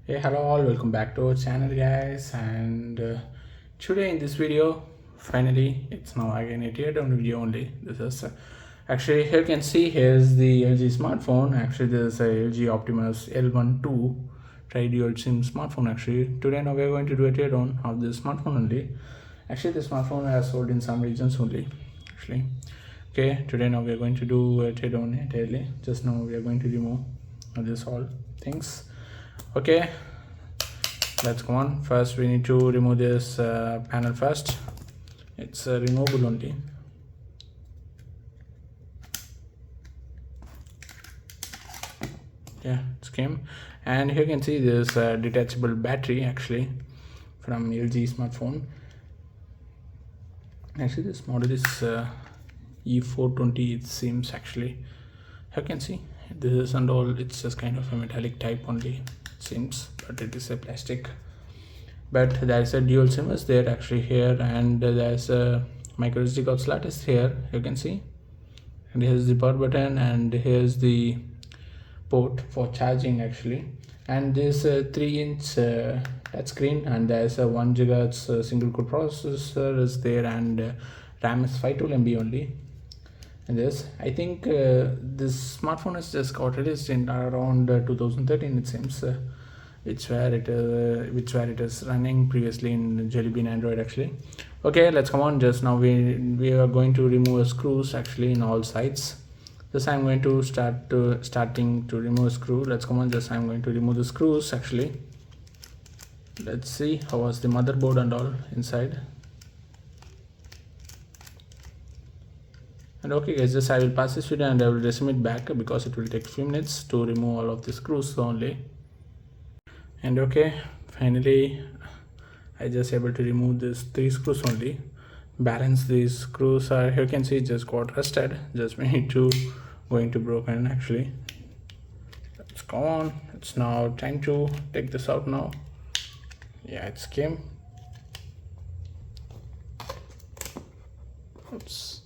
Hey, hello all, welcome back to our channel guys. And today in this video, finally it's now again a teardown video only. This is actually, here you can see here's the LG smartphone. Actually this is a LG Optimus L12 tri-dual SIM smartphone. Actually today now we're going to do a teardown of this smartphone only. Actually this smartphone has sold in some regions only actually. Okay, today now we're going to do a teardown entirely. Just now we are going to remove this all things. Okay, let's go on. First we need to remove this panel first. It's removable only. Yeah, it's came. And here you can see this detachable battery actually from LG smartphone. Actually this model is E420 it seems. Actually you can see this is and all, it's just kind of a metallic type only seems, but it is a plastic. But there is a dual SIM is there actually here, and there's a micro SD card slot is here, you can see. And here's the power button, and here's the port for charging actually. And this 3-inch touch screen, and there's a 1 GHz single core processor is there, and RAM is 512 MB only. And this, I think this smartphone is just got released in around 2013 it seems, which where it is running previously in Jelly Bean Android actually. Okay, let's come on. Just now we are going to remove screws actually in all sides. Just I'm going to starting to remove a screw. Let's come on. Just I'm going to remove the screws actually. Let's see how was the motherboard and all inside. And okay guys, just I will pass this video and I will resume it back because it will take a few minutes to remove all of the screws only. And okay, finally I just able to remove these 3 screws only. Balance these screws are, you can see, just got rusted. Just we need to going to broken actually. Let's go on. It's now time to take this out now. Yeah, it's came. Oops.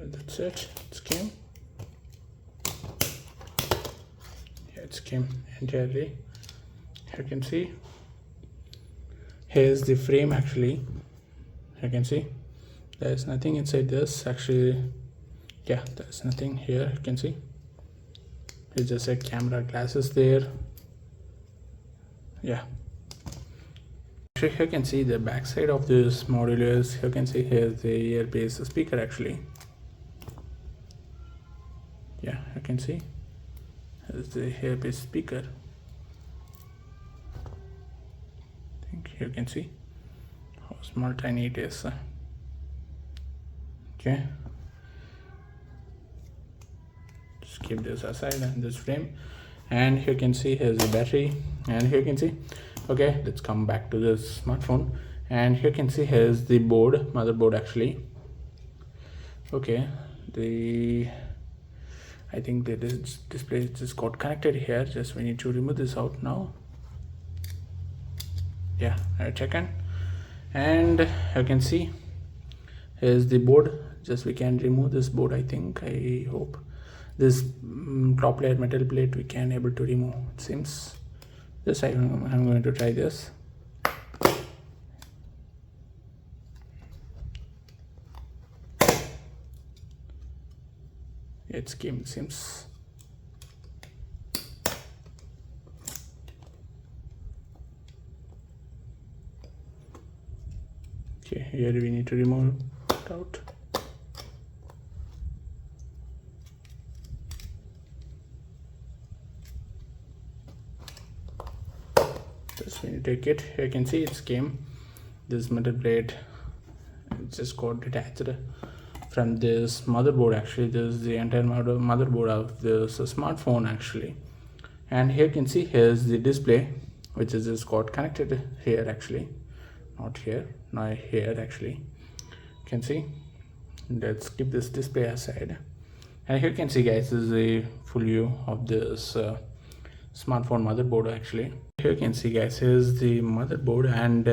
That's it, it's came. Yeah, it's came entirely. You can see here's the frame actually. You can see there's nothing inside this actually. Yeah, there's nothing here. You can see it's just a camera glasses there. Yeah, actually you can see the back side of this module is, you can see here's the earpiece speaker actually. Yeah, you can see here's the earpiece speaker. I think you can see how small tiny it is. Okay, just keep this aside and this frame. And you can see here's the battery, and here you can see. Okay, let's come back to this smartphone, and here you can see here's the board, motherboard actually. Okay, I think that this display just got connected here. Just we need to remove this out now. Yeah, I check in, and you can see here's the board. Just we can remove this board. I think, I hope this top layer metal plate we can able to remove, it seems. Just I'm going to try this. It's came, it seems. Okay, here we need to remove it out. Just when you take it, you can see it's came. This metal plate, it just got detached from this motherboard actually. This is the entire motherboard of this smartphone actually. And here you can see here's the display, which is just got connected here actually, not here, not here actually. You can see. Let's keep this display aside. And here you can see guys, this is a full view of this smartphone motherboard actually. Here you can see guys, here's the motherboard, and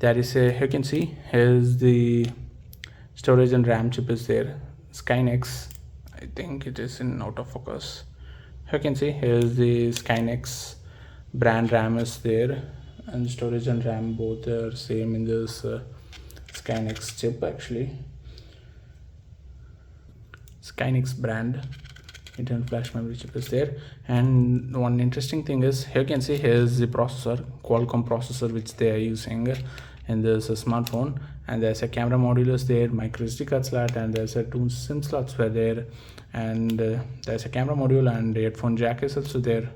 There is a, you can see here's the storage and RAM chip is there, Skynex. I think it is in out of focus. You can see here's the Skynex brand RAM is there, and storage and RAM both are same in this Skynex chip. Actually, Skynex brand internal flash memory chip is there. And one interesting thing is, here you can see here's the processor, Qualcomm processor, which they are using, and there's a smartphone, and there's a camera module is there, micro SD card slot, and there's a 2 SIM slots were there, and there's a camera module, and the headphone jack is also there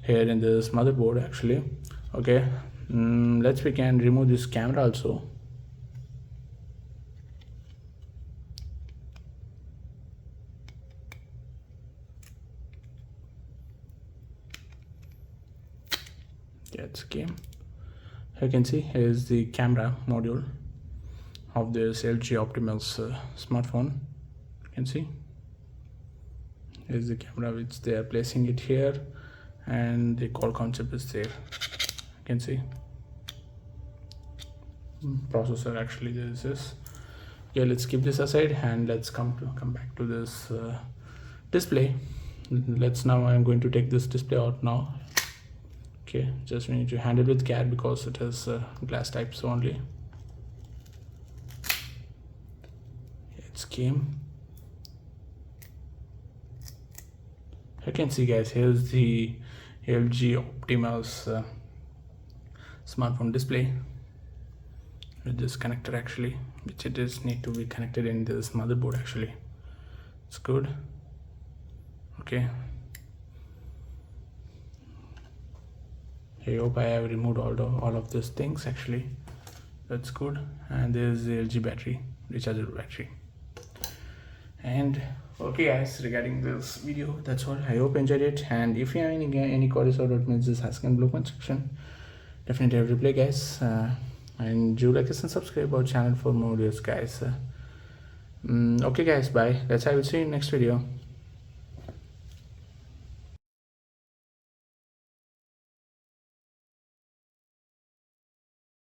here in this motherboard actually. Okay, let's we can remove this camera also. It's game. You can see here's the camera module of this LG Optimus smartphone. You can see here's the camera which they are placing it here, and the Qualcomm chip is there. You can see processor actually this is. Okay, let's keep this aside and let's come back to this display. Let's now I'm going to take this display out now. Okay, just we need to handle with care because it is glass types only. It's came. You can see guys, here's the LG Optimus smartphone display with this connector actually, which it is need to be connected in this motherboard actually. It's good. Okay, I hope I have removed all of these things actually. That's good. And there's the LG battery, rechargeable battery. And okay guys, regarding this video, that's all. I hope you enjoyed it, and if you have any queries or doubts, just ask in the comment section. Definitely have reply guys, and do like us and subscribe our channel for more videos guys. Okay guys, bye. That's how I will see you in next video.